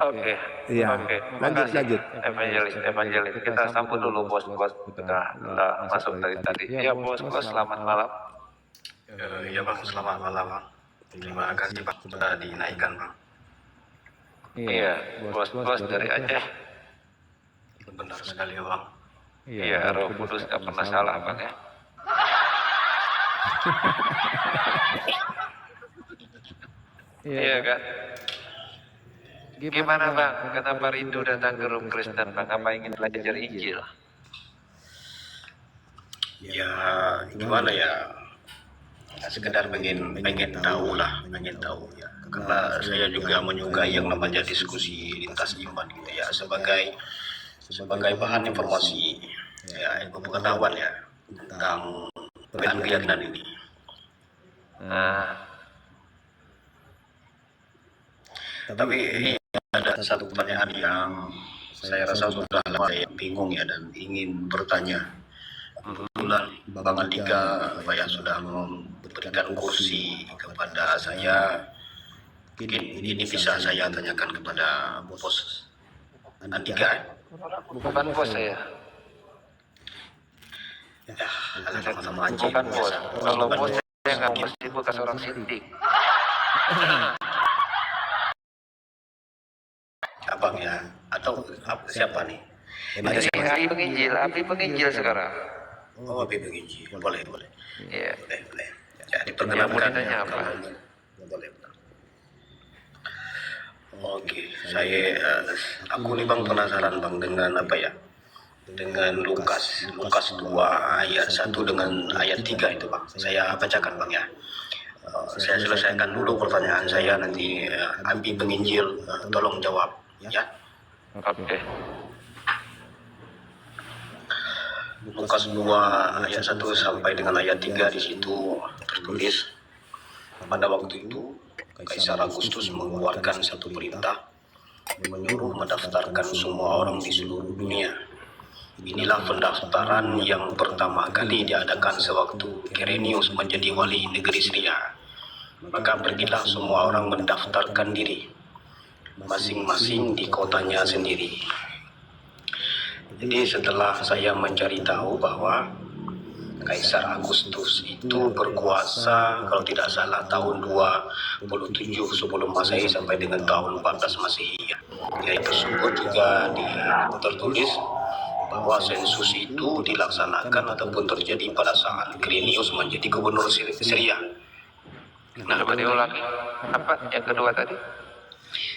Oke, Iya, oke. lanjut Makasih lanjut. Evangelis, Evangelis. Kita sambut dulu bos-bos udah masuk tadi. Iya bos-bos, selamat malam. Ya bang, selamat malam bang. Terima kasih bang sudah dinaikkan bang. Iya, bos-bos dari Aceh. Benar sekali ya bang. Iya, Roh Kudus gak pernah salah bang ya. Iya kan? Gimana bang? Kenapa rindu datang ke Room Kristen bang? Apa ingin belajar Injil? Ya gimana ya? Sekedar pengen tahu lah, pengen tahu ya. Karena saya juga menyukai yang namanya diskusi lintas iman gitu ya, sebagai bahan informasi ya, ilmu pengetahuan ya tentang perbedaan keyakinan ini. Tapi ada satu pertanyaan yang saya rasa sudah lama saya bingung ya dan ingin bertanya. Kebetulan Bang Andika ya sudah memberikan kursi kepada saya. Mungkin ini bisa saya tanyakan kepada bos Andika. Bukan bos saya. Ya, sama-sama aja. Bukan bos. Kalau bos saya nggak pasti bekas orang sindik. Abang ya, atau siapa nih? Ini api penginjil sekarang. Oh, Abi Beginji. Boleh. Iya. Boleh. Ya, diperkenalkan Yang mau ditanya ya. apa? Boleh. Oke, aku nih bang penasaran bang dengan apa ya? Dengan Lukas 2 ayat 1 dengan ayat 3 itu bang. Saya bacakan bang ya. Saya selesaikan dulu pertanyaan saya, nanti Abi Penginjil tolong jawab ya. Oke. Lukas 2 ayat 1 sampai dengan ayat 3 di situ tertulis, pada waktu itu Kaisar Agustus mengeluarkan satu perintah menyuruh mendaftarkan semua orang di seluruh dunia. Inilah pendaftaran yang pertama kali diadakan sewaktu Quirinius menjadi wali negeri Syria. Maka pergilah semua orang mendaftarkan diri masing-masing di kotanya sendiri. Jadi setelah saya mencari tahu bahwa Kaisar Agustus itu berkuasa kalau tidak salah tahun 27 sebelum Masehi sampai dengan tahun 14 Masehi. Yaitu tersebut juga tertulis bahwa sensus itu dilaksanakan ataupun terjadi pada saat Quirinius menjadi gubernur Syria. Nah, coba diulangi. Apa yang kedua tadi?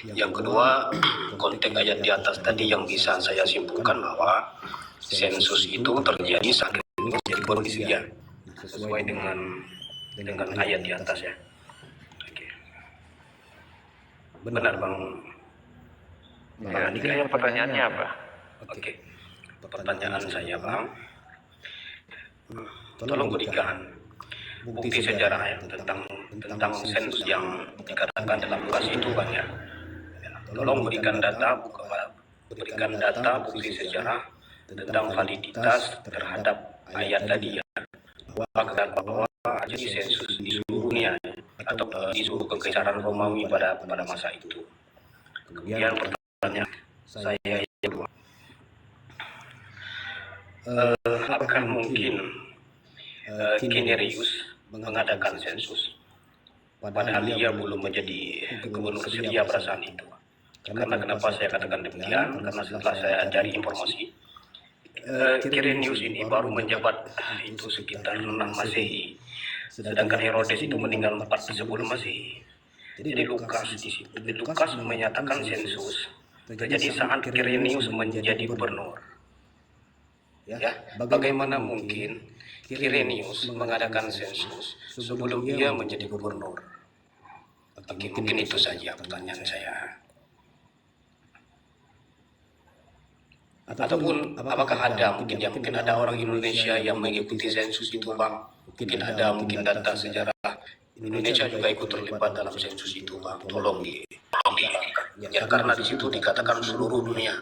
Yang kedua, konteks ayat di atas tadi yang bisa saya simpulkan bahwa sensus itu terjadi saat Quirinius menjadi gubernur di Syria, sesuai dengan ayat di atas ya. Oke. Benar bang. Ya, ini pertanyaannya apa? Oke. Pertanyaan saya bang, tolong berikan bukti sejarah ya tentang sensus yang dikatakan dalam Lukas itu bang ya. Tolong berikan data bukti sejarah tentang validitas terhadap ayat tadi ya, bahwa jadi sensus di seluruh dunia atau di seluruh kekaisaran Romawi pada masa itu. Kemudian pertanyaan saya yang kedua, apakah mungkin Quirinius mengadakan sensus padahal dia belum menjadi gubernur Syria pada saat itu? Karena kenapa saya katakan demikian? Karena setelah saya cari informasi, Quirinius ini baru menjabat itu sekitar 6 Masehi, sedangkan Herodes itu meninggal 4 sebelum Masehi. Jadi Lukas menyatakan sensus terjadi saat Quirinius menjadi gubernur. Ya, bagaimana mungkin Quirinius mengadakan sensus sebelum dia menjadi gubernur? Mungkin itu saja pertanyaan saya. Ataupun apakah ada mungkin ada orang Indonesia yang mengikuti sensus itu bang? Mungkin data sejarah Indonesia juga ikut terlibat dalam sensus itu bang. Tolong ya, karena di situ dikatakan seluruh dunia.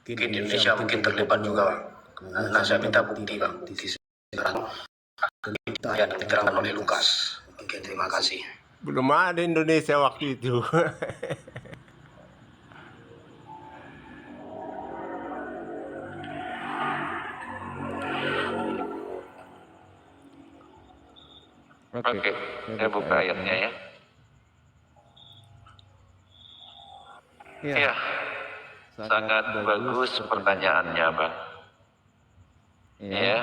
Mungkin Indonesia mungkin terlibat juga bang. Nah saya minta bukti bang, bukti sejarah yang diterangkan oleh Lukas. Oke, terima kasih. Belum ada Indonesia waktu itu. Oke, saya buka ayatnya ya. Ya, sangat bagus pertanyaannya, Bang. Ya,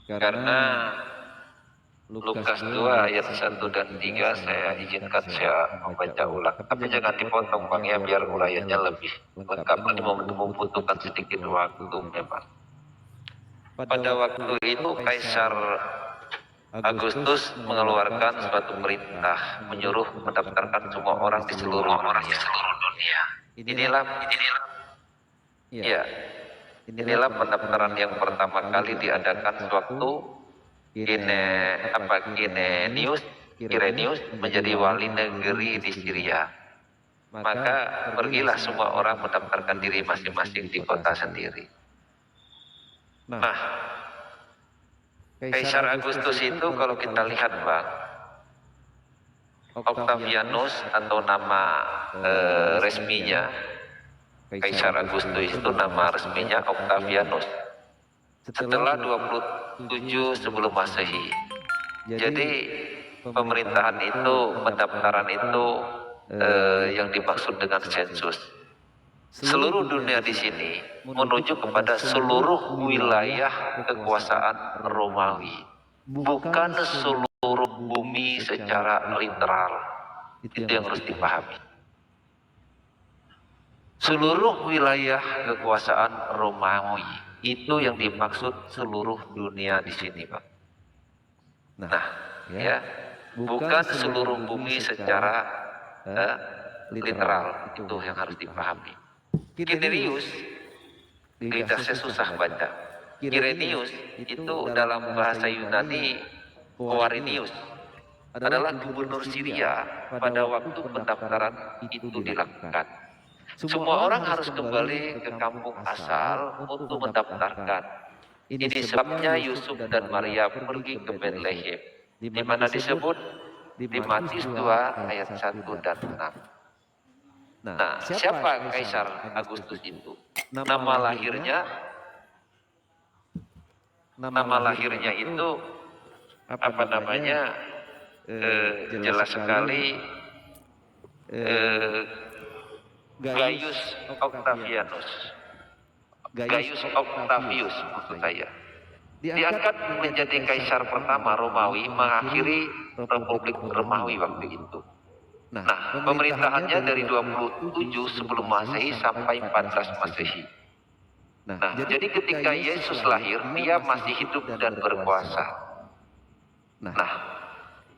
karena Lukas 2 ayat 1 dan 3 saya izinkan saya membaca ulang. Tapi jangan dipotong, Bang, ya, biar uraiannya lebih lengkap. Ini membutuhkan sedikit waktu memang. Pada waktu itu Kaisar Agustus mengeluarkan suatu perintah menyuruh mendaftarkan semua orang di seluruh dunia. Inilah pendaftaran yang pertama kali diadakan sewaktu Kirenius menjadi wali negeri di Syria. Maka pergilah semua orang mendaftarkan diri masing-masing di kota sendiri. Nah, Kaisar Agustus itu kalau kita lihat, Bang, Octavianus atau nama resminya, Kaisar Agustus itu nama resminya Octavianus. Setelah 27 sebelum Masehi. Jadi pemerintahan itu, pendaftaran itu yang dimaksud dengan sensus. Seluruh dunia di sini menuju kepada seluruh wilayah kekuasaan Romawi, bukan seluruh bumi secara literal. Itu yang harus dipahami. Seluruh wilayah kekuasaan Romawi itu yang dimaksud seluruh dunia di sini, Pak. Nah, ya, bukan seluruh bumi secara literal. Itu yang harus dipahami. Quirinius, lidah saya susah baca. Quirinius itu dalam bahasa Yunani Quirinius adalah gubernur Syria pada waktu pendaftaran itu dilakukan. Semua orang harus kembali ke kampung asal untuk mendaftarkan. Ini sebabnya Yusuf dan Maria pergi ke Bethlehem, di mana disebut di Matius 2 ayat 1 dan 6. Nah, siapa Kaisar Agustus itu? Nama lahirnya itu apa namanya? Jelas sekali, Gaius Octavianus. Gaius Octavius maksud saya. Diangkat menjadi kaisar pertama Romawi, mengakhiri Republik Romawi waktu itu. Nah, pemerintahannya dari 27 sebelum Masehi sampai 14 Masehi. Nah, jadi ketika Yesus lahir, dia masih hidup dan berkuasa. Nah,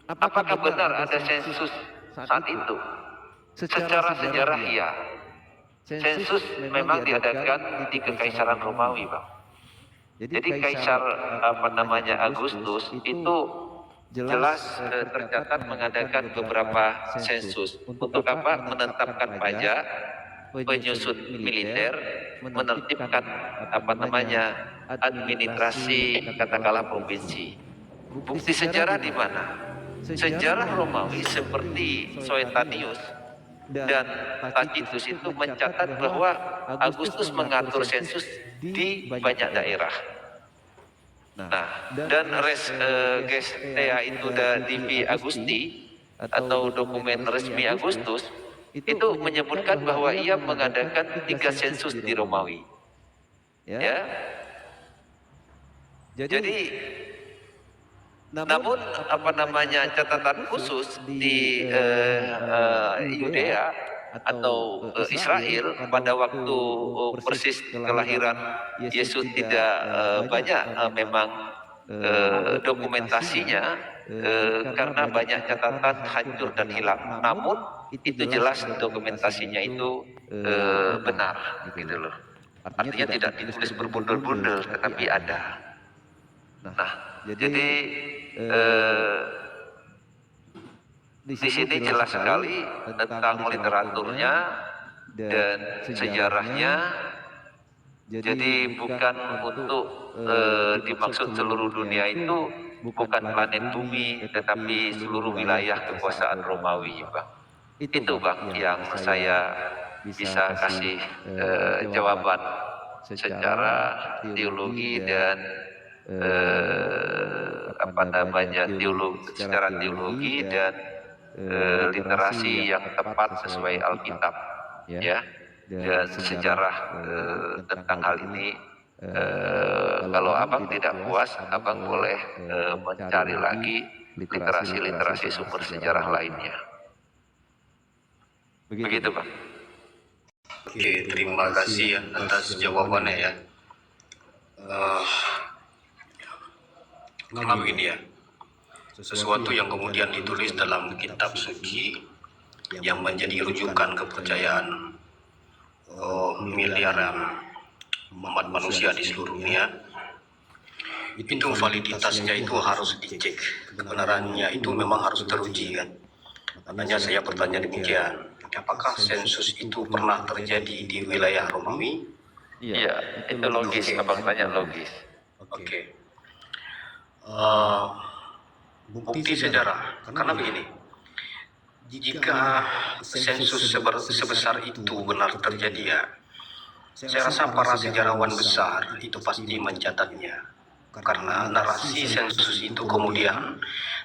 apakah benar ada sensus saat itu? Secara sejarah iya. Sensus memang diadakan di Kekaisaran Romawi, Bang. Jadi Kaisar Agustus itu jelas tercatat mengadakan beberapa sensus. Untuk apa? Menetapkan pajak, penyusun militer, menertibkan administrasi katakanlah provinsi. Bukti sejarah di mana? Sejarah Romawi seperti Suetonius dan Tacitus itu mencatat bahwa Agustus mengatur sensus di banyak daerah. Nah, dan res gestea itu Divi Augusti atau dokumen resmi Agustus itu menyebutkan bahwa ia mengadakan 3 sensus di Romawi. Ya. Jadi namun catatan khusus di Yudea atau Israel pada waktu persis kelahiran Yesus tidak banyak memang dokumentasinya karena banyak catatan hancur dan hilang. Namun itu jelas dokumentasinya itu benar gitu loh. Artinya tidak ditulis berbundel-bundel tetapi ada. Nah, jadi di sini jelas sekali tentang literaturnya dan sejarahnya. Jadi bukan untuk dimaksud seluruh dunia itu bukan planet bumi, tetapi seluruh wilayah kekuasaan Romawi, Bang. Itu, Bang, yang saya bisa kasih jawaban secara teologi dan apa namanya teologi, secara teologi dan literasi yang tepat sesuai Alkitab, ya. Dan sejarah tentang hal ini, kalau abang tidak puas, abang boleh mencari lagi literasi sumber sejarah lainnya. Begitu, Pak. Oke, terima kasih ya atas jawabannya ya. Karena begini ya, sesuatu yang kemudian ditulis dalam kitab suci yang menjadi rujukan kepercayaan miliaran umat manusia di seluruh dunia, itu validitasnya itu harus dicek, kebenarannya itu memang harus teruji kan. Makanya saya bertanya demikian, apakah sensus itu pernah terjadi di wilayah Romawi? Iya, itu logis, abang tanya logis. Oke. Bukti sejarah, karena begini, jika sensus sebesar itu benar terjadi ya, saya rasa para sejarawan besar itu pasti mencatatnya, karena narasi sensus itu kemudian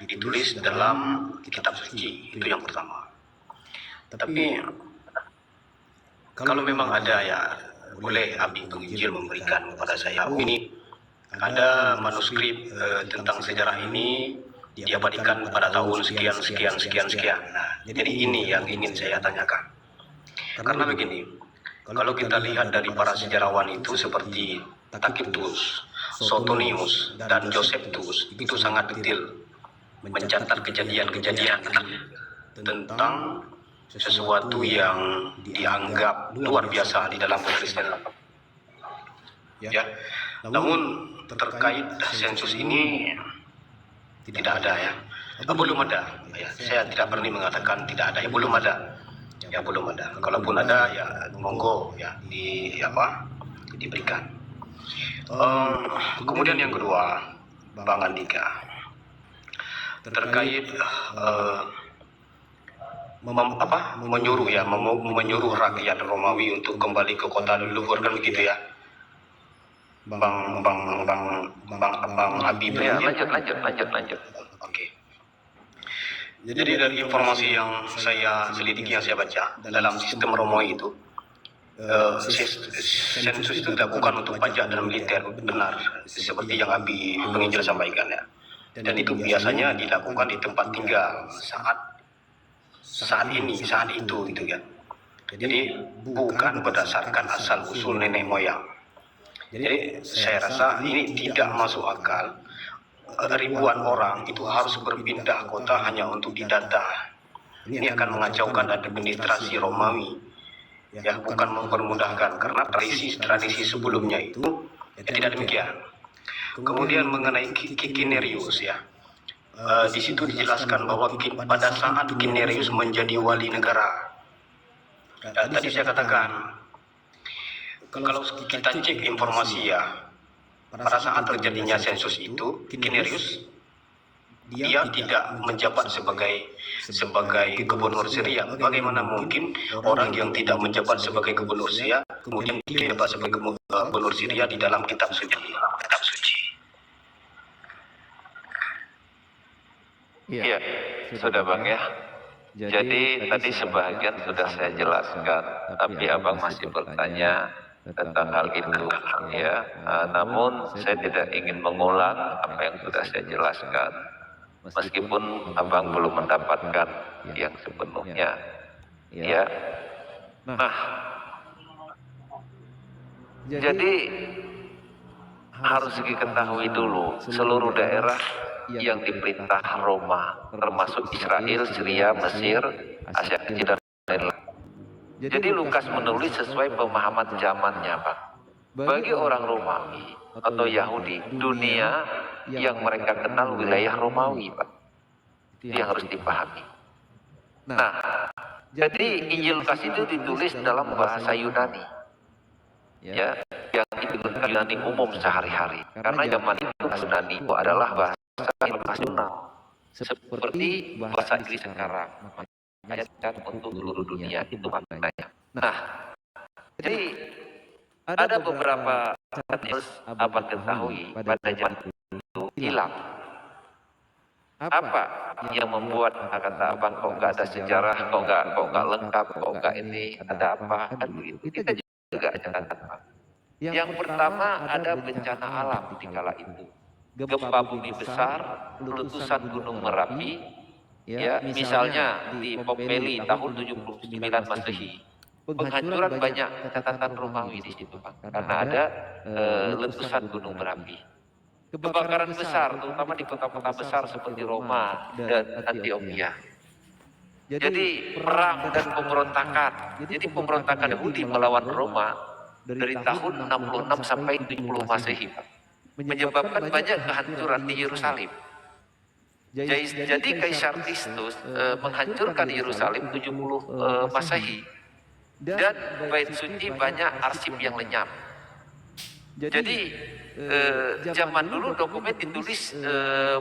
ditulis dalam kitab suci, itu yang pertama. Tapi kalau memang ada ya, boleh Abi Penginjil memberikan kepada saya, ini ada manuskrip tentang sejarah ini diabadikan pada tahun sekian. Nah, jadi ini yang ingin saya tanyakan. Karena begini, kalau kita lihat dari para sejarawan itu seperti Tacitus, Suetonius, dan Josephus, itu sangat detail mencatat kejadian-kejadian tentang sesuatu yang dianggap luar biasa di dalam kekristenan. Ya, namun terkait sensus ini tidak ada ya, belum ada. Ya, saya tidak berani mengatakan tidak ada, ya belum ada. Ya belum ada. Kalaupun ada ya monggo ya diberikan. Kemudian yang kedua, Bang Andika, terkait menyuruh rakyat Romawi untuk kembali ke kota leluhur kan begitu ya, Bang Abi. Ya, lanjut. Oke. Jadi dari informasi yang saya selidiki, yang saya baca, dalam sistem Romawi itu, sensus itu dilakukan untuk pajak dan militer, benar, seperti yang Abi Penginjil sampaikan ya. Dan itu biasanya dilakukan di tempat tinggal saat itu gitu kan. Jadi bukan berdasarkan asal usul nenek moyang. Jadi saya rasa ini tidak masuk akal. Ribuan orang itu harus berpindah kota hanya untuk didata. Ini akan mengacaukan administrasi Romawi, ya, bukan mempermudahkan, karena tradisi sebelumnya itu ya tidak demikian. Kemudian mengenai Quirinius ya, di situ dijelaskan bahwa pada saat Quirinius menjadi wali negara, tadi saya katakan, kalau kita cek informasi ya, pada saat terjadinya sensus itu, Quirinius dia tidak menjabat sebagai gubernur Syria. Bagaimana mungkin orang yang tidak menjabat sebagai gubernur Syria kemudian menjabat sebagai gubernur Syria di dalam kitab suci? Iya, sudah Bang ya. Jadi tadi sebahagian sudah saya jelaskan, tapi abang masih bertanya tentang hal itu ya. Namun saya tidak ingin mengulang apa yang sudah saya jelaskan, meskipun abang belum mendapatkan yang sepenuhnya ya. Nah, jadi harus diketahui dulu, seluruh daerah yang diperintah Roma, termasuk Israel, Syria, Mesir, Asia Kecil, dan lain-lain. Jadi Lukas menulis sesuai pemahaman zamannya, Pak. Bagi orang Romawi atau Yahudi, dunia yang mereka kenal wilayah Romawi, Pak. Itu yang harus dipahami. Nah, jadi Injil Lukas itu ditulis dalam bahasa Yunani, ya, yang digunakan Yunani umum sehari-hari. Karena zaman itu bahasa Yunani itu adalah bahasa internasional, seperti bahasa Inggris sekarang. Makanya untuk seluruh dunia itu maknanya. Nah, jadi ada beberapa harus abang ketahui pada zaman itu hilang. Apa yang membuat kata abang kok nggak ada sejarah, kok nggak lengkap, kok nggak ini, ada apa kan begitu? Kita juga catat, Pak. Yang pertama ada bencana alam di kala itu. Gempa bumi besar, letusan gunung Merapi, ya misalnya di Pompeli tahun 79 Masehi. Penghancuran banyak catatan Romawi di situ, Pak, karena ada letusan gunung Merapi. Kebakaran besar, terutama di kota-kota besar seperti Roma dan Antioquia. Jadi perang dan pemberontakan. Jadi pemberontakan Yahudi melawan Roma dari tahun 66 sampai 70 Masehi, Pak, menyebabkan banyak kehancuran di Yerusalem. Jadi Kaisar Titus menghancurkan Yerusalem 70 Masehi, dan bait suci banyak arsip yang lenyap. Jadi zaman dulu dokumen ditulis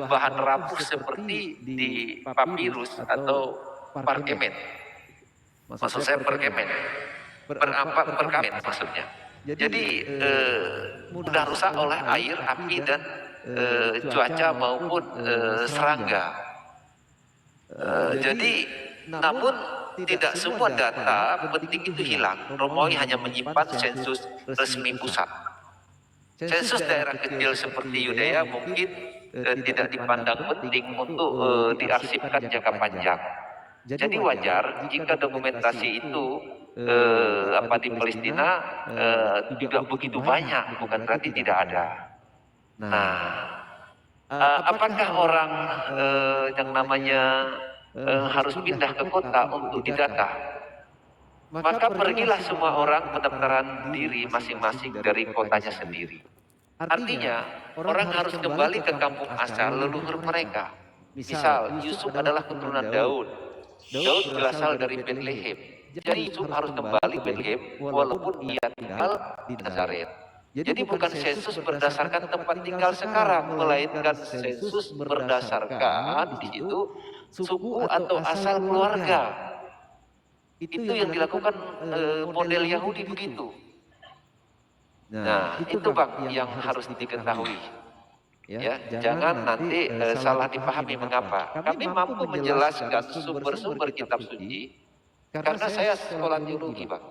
bahan rapuh seperti di papirus atau parkemen. Maksud saya perkemen, perkamen maksudnya. Jadi mudah rusak oleh air, api, dan cuaca maupun serangga. Jadi namun tidak semua data penting itu hilang. Romawi hanya menyimpan sensus resmi pusat. Sensus daerah kecil seperti Yudea mungkin tidak dipandang penting untuk diarsipkan jangka panjang. Jadi wajar jika dokumentasi itu di Palestina juga begitu banyak, bukan berarti tidak ada. Nah, apakah orang yang namanya harus pindah ke kota untuk didata? Maka pergilah semua orang pendaftaran diri masing-masing dari kotanya sendiri. Artinya, orang harus kembali ke kampung asal leluhur mereka. Misal, Yusuf adalah keturunan Daud. Daud berasal dari Bethlehem. Jadi Yusuf harus kembali Bethlehem walaupun ia tinggal di Nazaret. Jadi bukan sensus berdasarkan tempat tinggal sekarang, melainkan sensus berdasarkan di situ suku atau asal keluarga. Itu yang dilakukan model Yahudi begitu. Nah, itu Bang yang harus diketahui. Ya, jangan nanti salah dipahami mengapa. Kami mampu menjelaskan sumber-sumber kitab suci karena saya sekolah teologi, Bang.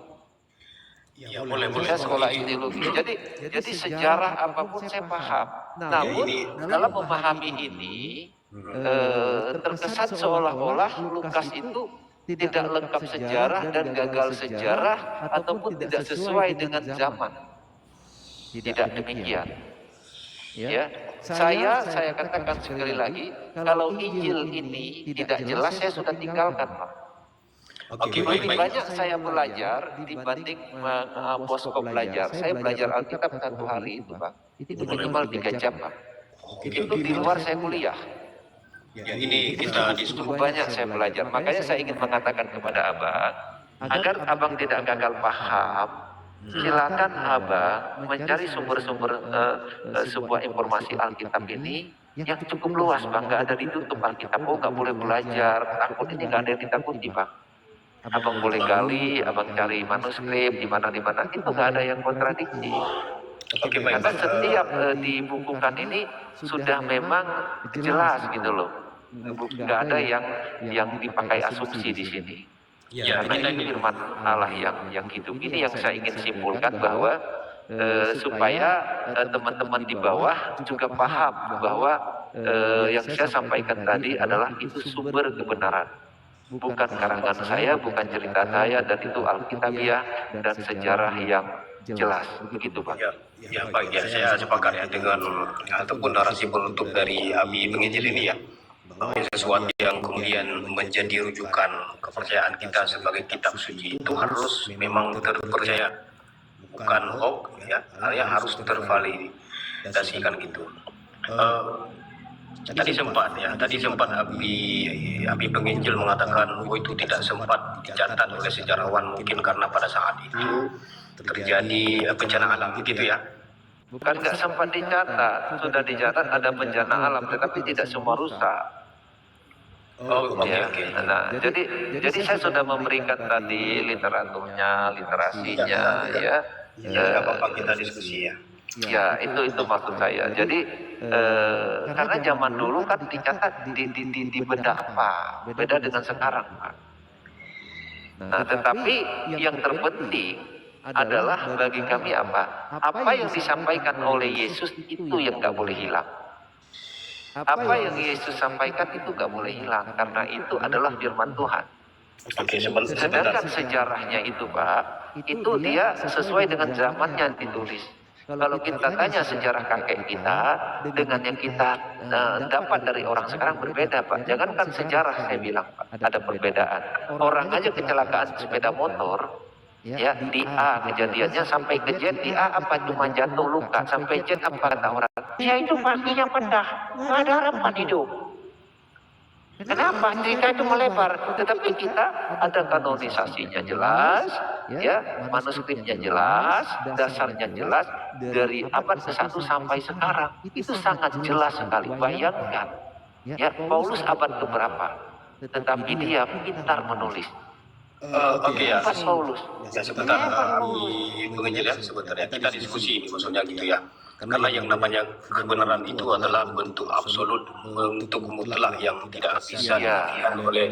Ya, boleh. Saya sekolah teologi. Jadi sejarah apapun saya paham. Namun dalam memahami ini terkesan seolah-olah Lukas itu tidak lengkap sejarah dan gagal sejarah ataupun tidak sesuai dengan zaman. Tidak demikian. Ya, saya katakan sekali lagi, kalau Injil ini tidak jelas saya sudah tinggalkan, Pak. Lebih banyak saya belajar dibanding posko belajar. Saya belajar Alkitab satu hari itu, Pak. Itu minimal 3 jam, Pak. Itu di luar saya kuliah. Ya, ini kita Cukup banyak saya belajar. Makanya saya ingin mengatakan kepada Abang, agar Abang tidak gagal paham, silakan Abang mencari sumber-sumber sebuah informasi Alkitab ini yang cukup luas, Bang. Nggak ada ditutup Alkitab. Oh, nggak boleh belajar. Takut ini nggak ada yang ditakuti, Bang. Abang boleh gali, Abang cari manuskrip di mana-mana. Itu nggak ada yang kontradiksi. Karena setiap dibukukan ini sudah memang jelas gitu loh. Nggak ada yang dipakai asumsi di sini. Ya, Karena ini firman Allah yang hidup. Ini yang saya ingin simpulkan bahwa supaya teman-teman di bawah juga paham bahwa yang saya sampaikan tadi adalah itu sumber kebenaran. Bukan karangan saya, bukan cerita saya, dan itu Alkitabiah dan sejarah yang jelas. Begitu, Pak. ya baik ya, saya sepakat ya dengan ataupun narasi penutup dari Abi Penginjil ini ya. Bahwa sesuatu yang kemudian menjadi rujukan kepercayaan kita sebagai kitab suci itu harus memang terpercaya, bukan hoax ya, harus tervalidasikan gitu. Tadi sempat Abi Penginjil mengatakan bahwa itu tidak sempat dicatat oleh sejarawan mungkin karena pada saat itu terjadi bencana alam gitu ya. Bukan nggak sempat dicatat, sudah dicatat ada bencana alam, tetapi tidak semua rusak. Oke. Nah, jadi saya sudah memberikan tadi literaturnya, literasinya, ya. Ya, apa-apa kita diskusi ya. Ya, itu maksud saya. Jadi karena zaman dulu kan dicatat di beda apa, beda dengan sekarang, Pak. Nah, tetapi yang terpenting adalah bagi kami apa? Apa yang disampaikan oleh Yesus itu yang nggak boleh hilang. Apa yang Yesus sampaikan itu nggak boleh hilang karena itu adalah firman Tuhan. Oke, sebentar. Sedangkan sejarahnya itu, Pak, itu dia sesuai dengan zamannya ditulis. Kalau kita tanya sejarah kakek kita dengan yang kita dapat dari orang sekarang berbeda, Pak. Jangankan sejarah, saya bilang, Pak, ada perbedaan. Orang aja kecelakaan sepeda motor, ya di A kejadiannya sampai ke Z, di A apa cuma jatuh luka, sampai Z apa kata orang? Ya itu pastinya pecah, nggak ada harapan hidup. Kenapa? Cerita itu melebar, tetapi kita ada kanonisasinya jelas, ya, manuskripnya jelas, dasarnya jelas, dari abad ke-1 sampai sekarang. Itu sangat jelas sekali. Bayangkan, ya, Paulus abad keberapa? Tetapi dia pintar menulis. Oke ya. Pas Paulus. Ya sebentar, pengennya ya sebentar ya. Kita diskusi ini maksudnya gitu ya. Karena yang namanya kebenaran itu adalah bentuk absolut, bentuk mutlak yang tidak bisa dihilangkan oleh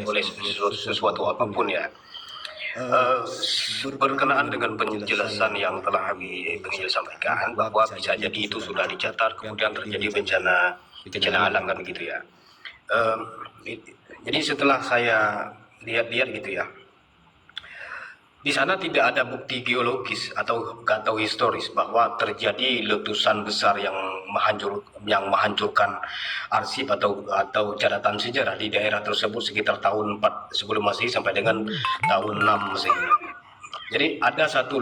sesuatu apapun ya. Berkenaan dengan penjelasan yang telah kami sampaikan bahwa bisa jadi itu sudah dicatat kemudian terjadi bencana alam kan begitu ya. Jadi setelah saya lihat-lihat gitu ya, di sana tidak ada bukti geologis atau historis bahwa terjadi letusan besar yang menghancurkan arsip atau catatan sejarah di daerah tersebut sekitar tahun 4 sebelum Masehi sampai dengan tahun 6 Masehi. Jadi ada satu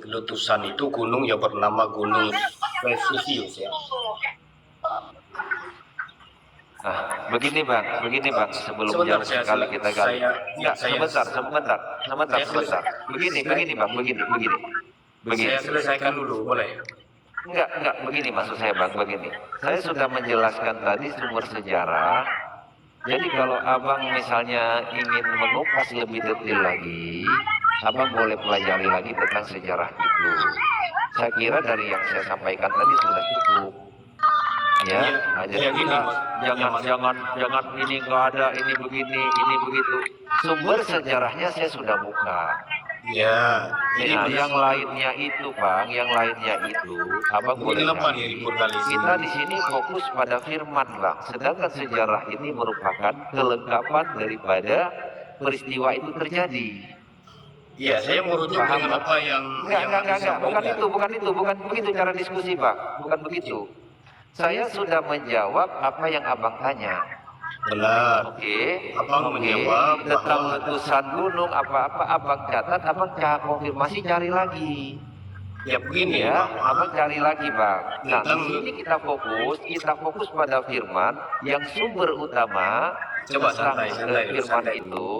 letusan itu gunung yang bernama Gunung Vesuvius ya. Nah, begini bang, sebelum Sebentar, jam sekali kita gali. Sebentar. Begini bang, begini. Saya selesaikan dulu, boleh? Enggak, begini maksud saya bang, begini. Saya sudah menjelaskan tadi sumber sejarah. Jadi kalau abang misalnya ingin mengupas lebih detail lagi, abang boleh pelajari lagi tentang sejarah itu. Saya kira dari yang saya sampaikan tadi sudah cukup. Ya, jadi kita jangan ini nggak ada, ini begini, ini begitu. Sumber sejarahnya saya sudah buka. Ya, Nah, yang lainnya itu, Bang, abang boleh cari. Kita di sini fokus pada firman, Bang. Sedangkan sejarah ini merupakan kelengkapan daripada peristiwa itu terjadi. Iya, saya merujuk dengan apa yang Enggak. Bukan begitu cara diskusi, Bang. Bukan begitu. Saya sudah menjawab apa yang abang tanya. benar. Oke. Abang menjawab Tentang bahwa letusan gunung apa-apa abang catat, abang konfirmasi cari lagi. ya begini Ya, Bang. abang cari lagi bang. Nah, di sini kita fokus pada firman yang sumber utama Coba tentang santai. firman itu.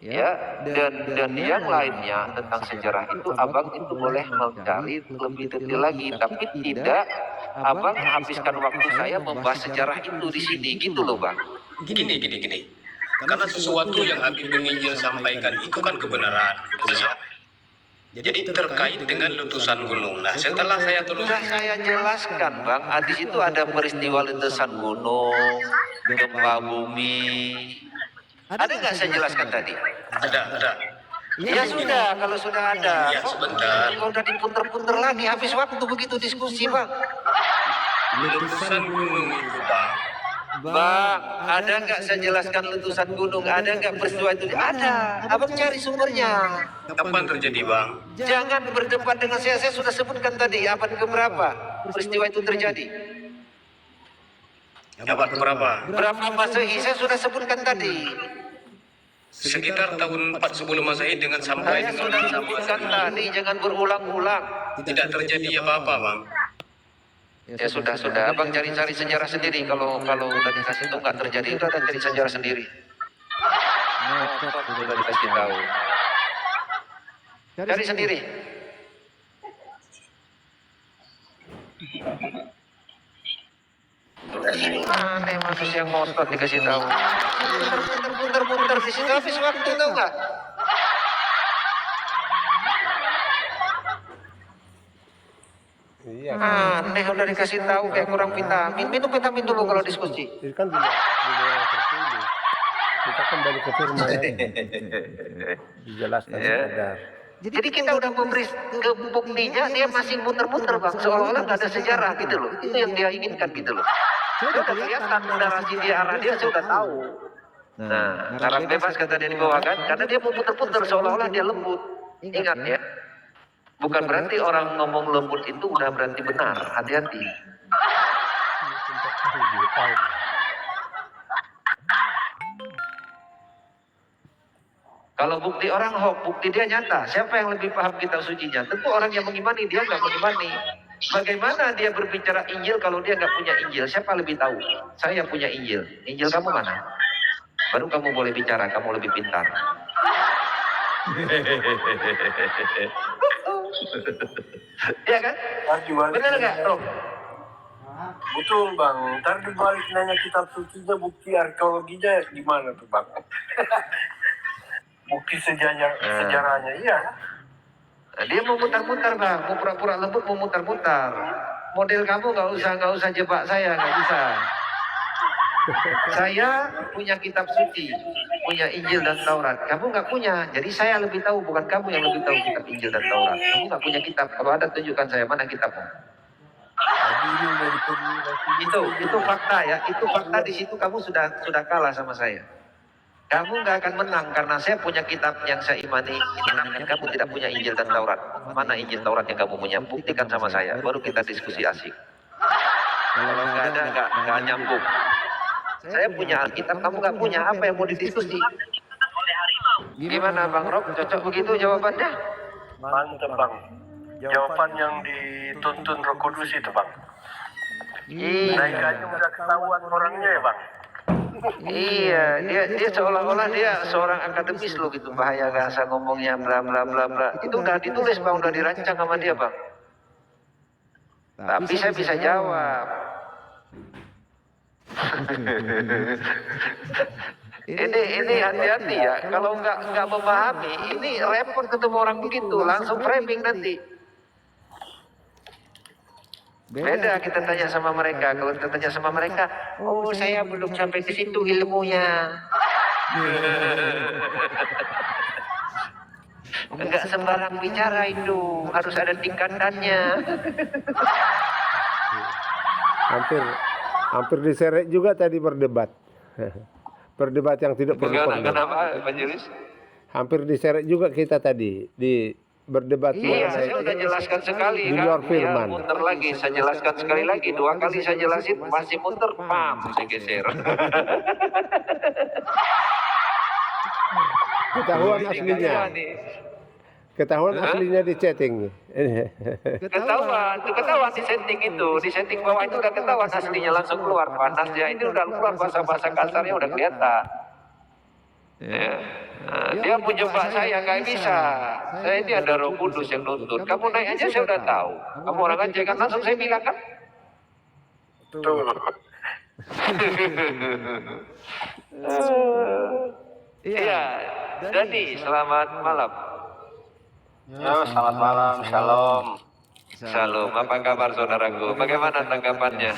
Ya, dan yang lainnya tentang sejarah itu abang itu boleh mencari lebih detail lagi, tapi tidak abang menghabiskan waktu saya membahas sejarah itu di sini gitu loh bang. Gini. Karena sesuatu yang Habib ingin sampaikan itu kan kebenaran. Jadi terkait dengan letusan gunung. Nah, setelah saya terus Sudah saya jelaskan bang, di situ ada peristiwa letusan gunung, gempa bumi. Ada nggak saya jelaskan tadi? ada. Ya sudah, kalau sudah ada. Ya, sebentar. Kalau udah dipunter-punter lagi, habis waktu begitu diskusi bang. Letusan gunung itu, Bang. Bang, ada nggak saya jelaskan letusan gunung? Ada nggak peristiwa itu? Ada. Abang cari sumbernya. Kapan terjadi, Bang? Jangan berdebat dengan saya sudah sebutkan tadi abad keberapa peristiwa itu terjadi. Abad berapa? Berapa Masehi saya sudah sebutkan tadi. Sekitar tahun 4 sebelum Masehi dengan sampai Saya dengan sudah sebutkan tadi, jangan berulang-ulang. tidak terjadi apa-apa, Bang. Ya sudah, abang cari-cari sejarah sendiri. Kalau udah dikasih itu nggak terjadi, udah cari sejarah sendiri. Sudah dikasih tahu. Cari sendiri. Aneh manusia yang ngotot dikasih tahu. Putar-putar di situ habis waktu tau nggak? Aneh udah dikasih tahu kayak kurang vitamin. Minum vitamin dulu kalau diskusi. Itu kan di luar tertulis. Kita kembali ke firman aja. Dijelaskan Ya. sadar. Jadi kita udah memberi ke buktinya, dia masih muter-muter bang, seolah-olah nggak ada sejarah gitu loh. Itu yang dia inginkan gitu loh. Saya udah kelihatan narasi dia, arah dia, saya udah tahu. Nah, narasi bebas kata dia dibawakan, karena dia mau puter-puter seolah-olah dia lembut. Ingat ya, bukan berarti orang ngomong lembut itu udah berarti benar. Hati-hati. Kalau bukti orang hoax, bukti dia nyata. Siapa yang lebih paham kitab sucinya? Tentu orang yang mengimani, dia nggak mengimani. Bagaimana dia berbicara Injil kalau dia nggak punya Injil? Siapa lebih tahu? Saya punya Injil. Injil kamu mana? Baru kamu boleh bicara, kamu lebih pintar. Iya kan? Benar nggak, Rob? Betul bang, ntar dibalik nanya kitab sucinya, bukti arkeologinya gimana tuh bang? Bukti sejarahnya, iya. Nah, dia mau mutar-mutar bang, mau pura-pura lembut, mau mutar-mutar. Model kamu nggak usah jebak saya, nggak bisa. Saya punya kitab suci, punya Injil dan Taurat. Kamu nggak punya, jadi saya lebih tahu, bukan kamu yang lebih tahu kitab Injil dan Taurat. Kamu nggak punya kitab, kalau ada tunjukkan saya mana kitabmu. Itu fakta ya, itu fakta. Di situ kamu sudah kalah sama saya. Kamu nggak akan menang karena saya punya kitab yang saya imani, sedangkan kamu tidak punya Injil dan Taurat. Mana Injil Taurat yang kamu punya? Buktikan sama saya, baru kita diskusi asik. Kalau nggak ada, nggak nyambung. Saya punya Alkitab, kamu nggak punya, apa yang mau didiskusi? Gimana Bang Rob? Cocok begitu jawabannya? Mantap bang. Jawaban yang dituntun Roh Kudus itu bang. Naik aja udah ketahuan orangnya ya bang. Iya, dia seolah-olah dia seorang akademis loh gitu, bahaya gak asal ngomongnya bla bla bla bla. Itu udah ditulis bang, udah dirancang sama dia bang. Tapi saya bisa jawab. ini hati-hati ya, kalau nggak memahami, ini repot ketemu orang begitu, langsung framing nanti. Beda kita tanya sama mereka. Kalau kita tanya sama mereka, oh saya belum sampai ke situ ilmunya. Enggak sembarang bicara itu, harus ada tingkatannya. Hampir diseret juga tadi berdebat. Berdebat yang tidak perlu. Kenapa Pak Juris? Hampir diseret juga kita tadi di berdebat. Iya, saya udah jelaskan sekali di kan. luar firman. Ya, muter lagi, saya jelaskan sekali lagi, 2 kali saya jelasin, masih muter, pam, saya geser. Ketahuan aslinya. Ketahuan aslinya di chatting. Ketahuan di setting itu, di setting bawah itu udah ketahuan aslinya, langsung keluar panasnya. Ini udah keluar bahasa-bahasa kasarnya udah kelihatan. Ya. Nah, dia mau jebak saya nggak bisa. Saya ini ada Roh Kudus yang nuntun. Kamu naik aja saya udah tahu. Kamu orang aja kan, langsung saya bilang kan. Betul. Iya, Dani, selamat malam. Ya, selamat malam, shalom. Shalom, apa kabar saudaraku? Bagaimana tanggapannya?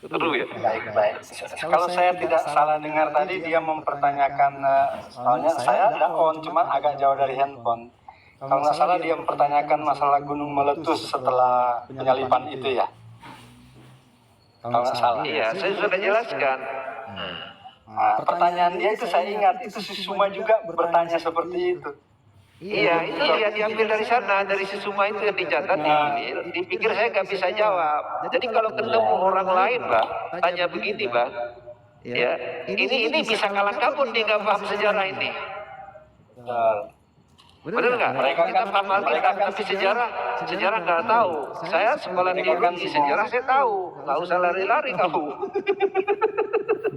Seru ya? Baik. Kalau saya tidak salah dengar tadi dia mempertanyakan, soalnya saya ada on, cuman agak jauh dari handphone. Kalau nggak salah dia mempertanyakan masalah gunung meletus setelah penyalipan itu ya. Kalau nggak salah. Iya, saya sudah jelaskan. Nah, pertanyaan dia itu saya ingat, itu si Suma juga bertanya seperti itu. Iya, itu dia diambil dari sana, dari Sesuma itu yang dicatat. Dipikir saya nggak bisa jawab. Jadi kalau ketemu orang lain, Bang, tanya begini, Bang. Ya, ini bisa kalah kabur nih nggak paham sejarah ini. Benar nggak? Mereka kita paham Alkitab, tapi sejarah nggak tahu. Saya sekolah di sejarah saya tahu. Nggak usah lari-lari kamu.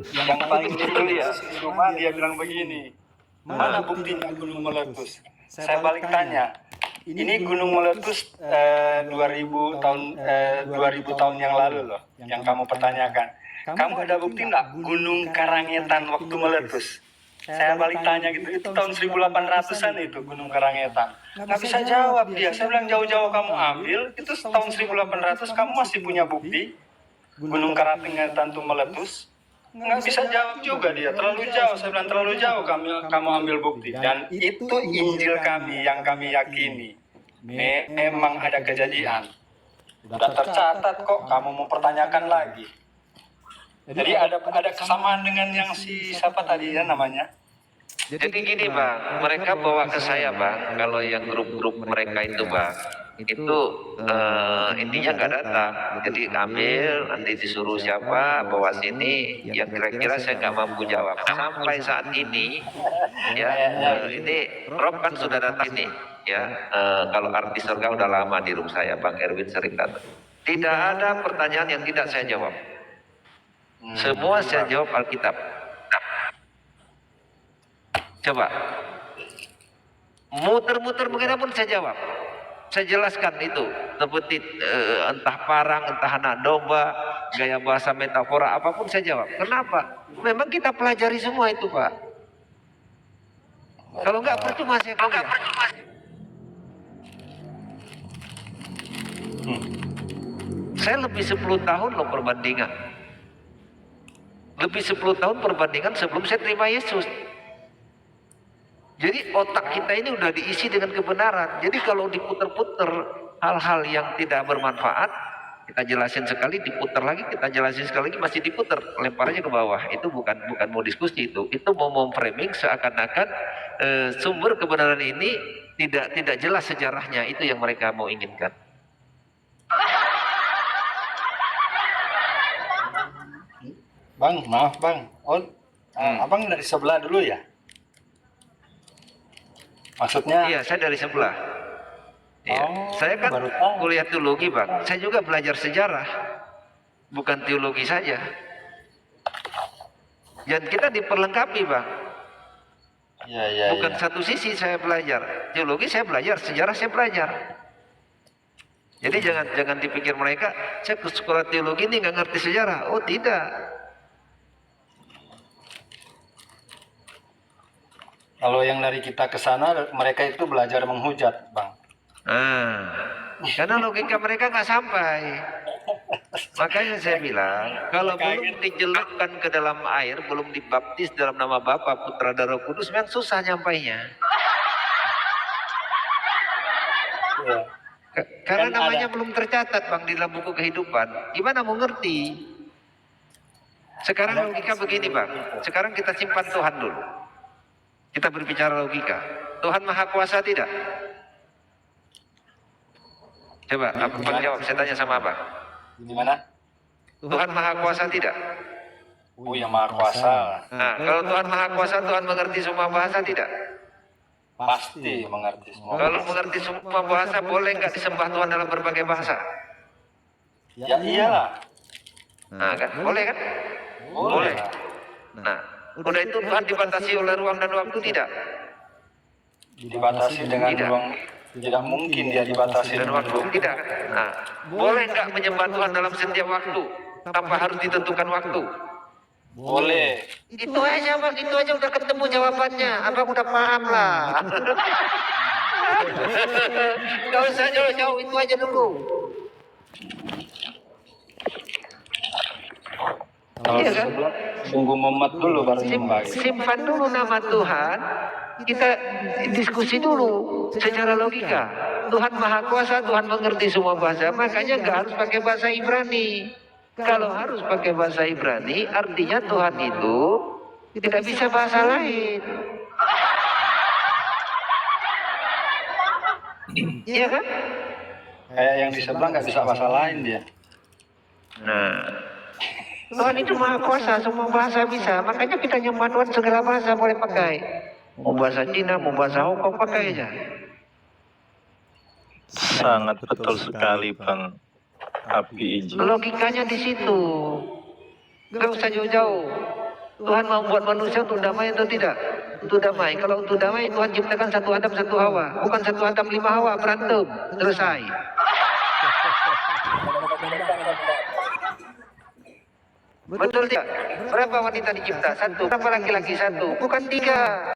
Yang paling ditulis si Suma dia bilang begini, mana buktinya gunung meletus? Saya balik tanya, ini gunung meletus 2000 tahun yang lalu loh, yang kamu pertanyakan. Kamu ada bukti nggak gunung Karangetan waktu meletus? Saya balik tanya gitu, itu tahun 1800-an itu Gunung Karangetan. Nggak bisa jawab dia. Saya bilang jauh-jauh kamu ambil, itu tahun 1800 kamu masih punya bukti Gunung Karangetan itu meletus. Nggak bisa jawab juga dia, terlalu jauh. Saya bilang terlalu jauh kamu ambil bukti. Dan itu Injil kami yang kami yakini. Memang ada kejadian. Sudah tercatat kok, kamu mau pertanyakan lagi. Jadi ada kesamaan dengan yang si siapa tadi ya namanya? Jadi gini bang, mereka bawa ke saya bang, kalau yang grup-grup mereka itu bang, itu intinya nggak datang. Jadi ambil, nanti disuruh siapa, bawa sini, yang kira-kira saya nggak mampu jawab. Sampai saat ini, ya ini Rob kan sudah datang ini, ya kalau artis surga udah lama di room saya, Bang Erwin sering datang. Tidak ada pertanyaan yang tidak saya jawab. Semua saya jawab Alkitab. Coba muter-muter bagaimanapun saya jawab, saya jelaskan itu seperti entah parang, entah anak domba, gaya bahasa metafora, apapun saya jawab. Kenapa? Memang kita pelajari semua itu Pak. Kalau enggak percuma saya kuliah. Saya lebih 10 tahun loh perbandingan. Lebih 10 tahun perbandingan sebelum saya terima Yesus. Jadi otak kita ini udah diisi dengan kebenaran. Jadi kalau diputer-puter hal-hal yang tidak bermanfaat, kita jelasin sekali, diputer lagi, kita jelasin sekali lagi, masih diputer, lemparnya ke bawah. Itu bukan mau diskusi itu mau memframing seakan-akan sumber kebenaran ini tidak jelas sejarahnya. Itu yang mereka mau inginkan. Bang, maaf bang. Abang dari sebelah dulu ya? Maksudnya? Iya, saya dari sebelah. Iya. Saya kan kuliah teologi bang. Saya juga belajar sejarah, bukan teologi saja. Dan kita diperlengkapi bang. Iya. Bukan satu sisi saya belajar. Teologi saya belajar, sejarah saya belajar. Jadi jangan dipikir mereka, saya ke sekolah teologi ini nggak ngerti sejarah. Oh tidak. Kalau yang dari kita ke sana, mereka itu belajar menghujat, bang. Karena logika mereka nggak sampai. Makanya saya bilang, kalau belum dijelupkan ke dalam air, belum dibaptis dalam nama Bapa, Putra, dan Roh Kudus, memang susah nyampainya. Ya. Karena namanya belum tercatat bang di dalam buku kehidupan. Gimana mau ngerti? Sekarang logika begini bang. Sekarang kita simpan Tuhan dulu. Kita berbicara logika. Tuhan Maha Kuasa tidak? Coba, abang jawab. Saya tanya sama abang. Gimana? Tuhan Maha Kuasa tidak? Oh yang Maha Kuasa. Nah, kalau Tuhan Maha Kuasa, Tuhan mengerti semua bahasa tidak? Pasti mengerti semua. Kalau mengerti semua bahasa, boleh nggak disembah Tuhan dalam berbagai bahasa? Ya iyalah. Nah, kan? Boleh kan? Boleh. Nah, udah itu Tuhan dibatasi oleh ruang dan waktu tidak? Dibatasi dengan ruang, tidak mungkin dia dibatasi Dan waktu tidak kan? Nah, boleh nggak menyembah Tuhan dalam setiap waktu? Tanpa harus ditentukan waktu? Boleh. Itu aja bang, itu aja udah ketemu jawabannya. Abang udah paham lah. Gak usah jauh-jauh, itu aja dulu. Kalau Iya kan? tunggu momet dulu baru nyembah. Simpan dulu nama Tuhan, kita diskusi dulu secara logika. Tuhan Maha Kuasa, Tuhan mengerti semua bahasa, makanya nggak harus pakai bahasa Ibrani. Kalau harus pakai bahasa Ibrani, artinya Tuhan itu tidak bisa bahasa lain. Iya kan? Kayak yang di sebelah nggak bisa bahasa lain dia. Nah, Tuhan itu Maha Kuasa, semua bahasa bisa. Makanya kita nyembah Tuhan segala bahasa boleh pakai. Mau bahasa Cina, mau bahasa Hongkong, pakai aja. Sangat betul sekali Bang Abi Iji. Logikanya di situ. Gak usah jauh-jauh. Tuhan mau buat manusia untuk damai atau tidak? Untuk damai. Kalau untuk damai, Tuhan ciptakan satu Adam, satu Hawa. Bukan satu Adam, 5 Hawa. Berantem. Selesai. Betul tidak? Berapa wanita dicipta? Satu. Berapa laki-laki? Satu. Bukan tiga.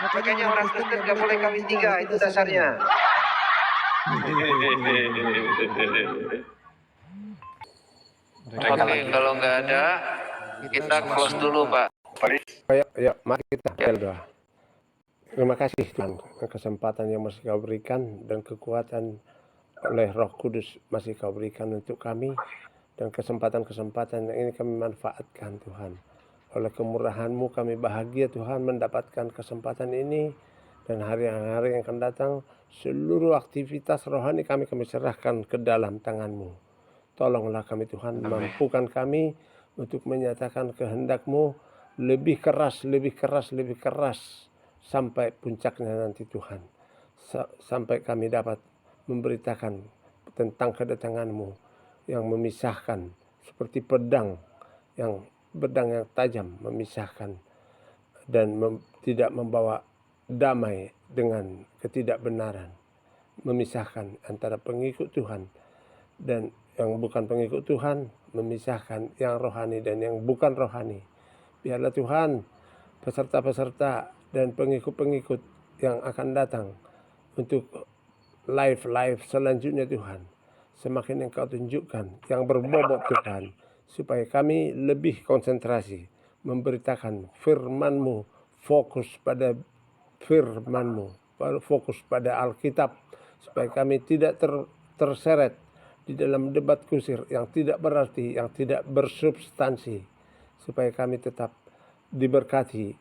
Makanya orang Kristen gak boleh kawin tiga. Itu dasarnya. Oke, kalau nggak ada, kita close dulu, Pak. Ayo, mari kita berdoa. Terima kasih Tuhan, kesempatan yang masih Kau berikan dan kekuatan oleh Roh Kudus masih Kau berikan untuk kami, dan kesempatan-kesempatan yang ini kami manfaatkan Tuhan. Oleh kemurahan-Mu kami bahagia Tuhan mendapatkan kesempatan ini, dan hari-hari yang akan datang seluruh aktivitas rohani kami serahkan ke dalam tangan-Mu. Tolonglah kami Tuhan, mampukan kami untuk menyatakan kehendak-Mu lebih keras, lebih keras, lebih keras sampai puncaknya nanti Tuhan. Sampai kami dapat memberitakan tentang kedatangan-Mu yang memisahkan seperti pedang yang tajam memisahkan dan tidak membawa damai dengan ketidakbenaran, memisahkan antara pengikut Tuhan dan yang bukan pengikut Tuhan, memisahkan yang rohani dan yang bukan rohani. Biarlah Tuhan peserta-peserta dan pengikut-pengikut yang akan datang untuk live selanjutnya Tuhan, semakin Engkau tunjukkan yang berbobot Tuhan, supaya kami lebih konsentrasi memberitakan firman-Mu, fokus pada firman-Mu, fokus pada Alkitab, supaya kami tidak terseret di dalam debat kusir yang tidak berarti, yang tidak bersubstansi, supaya kami tetap diberkati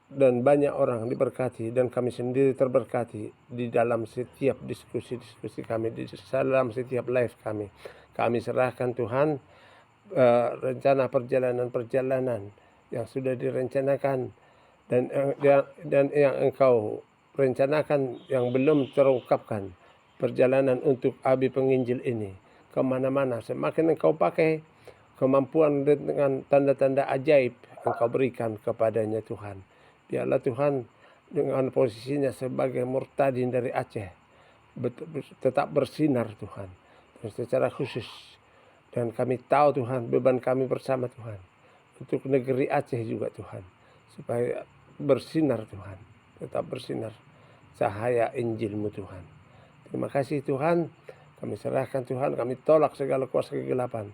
dan banyak orang diberkati dan kami sendiri terberkati di dalam setiap diskusi-diskusi kami, di dalam setiap live kami. Kami serahkan Tuhan rencana perjalanan yang sudah direncanakan dan yang Engkau rencanakan yang belum terungkapkan, perjalanan untuk Abi Penginjil ini kemana-mana. Semakin Engkau pakai kemampuan dengan tanda-tanda ajaib Engkau berikan kepadanya Tuhan. Biarlah Tuhan dengan posisinya sebagai murtadin dari Aceh tetap bersinar Tuhan, dan secara khusus. Dan kami tahu Tuhan beban kami bersama Tuhan untuk negeri Aceh juga Tuhan, supaya bersinar Tuhan, tetap bersinar cahaya Injil-Mu Tuhan. Terima kasih Tuhan, kami serahkan Tuhan, kami tolak segala kuasa kegelapan,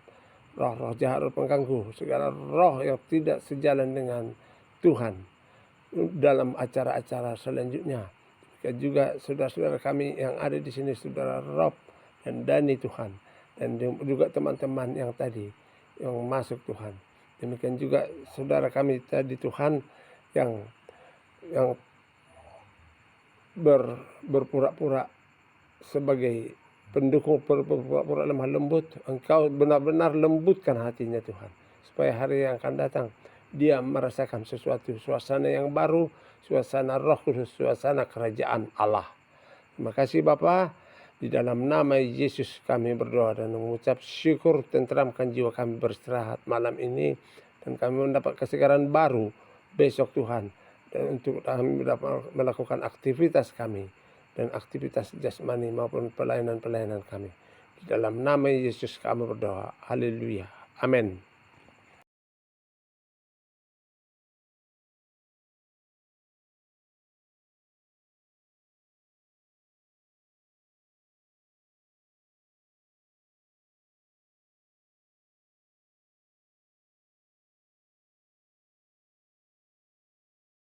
roh-roh jahat, roh pengganggu, segala roh yang tidak sejalan dengan Tuhan dalam acara-acara selanjutnya. Dan juga saudara-saudara kami yang ada di sini, saudara Rob dan Dani Tuhan, dan juga teman-teman yang tadi yang masuk Tuhan. Demikian juga saudara kami tadi Tuhan yang berpura-pura sebagai pendukung, berpura-pura lemah lembut. Engkau benar-benar lembutkan hatinya Tuhan, supaya hari yang akan datang dia merasakan sesuatu, suasana yang baru, suasana Roh Kudus, suasana kerajaan Allah. Terima kasih Bapa, di dalam nama Yesus kami berdoa dan mengucap syukur. Tenteramkan jiwa kami beristirahat malam ini, dan kami mendapat kesegaran baru besok Tuhan, dan untuk kami dapat melakukan aktivitas kami dan aktivitas jasmani maupun pelayanan-pelayanan kami. Di dalam nama Yesus kami berdoa. Haleluya. Amin.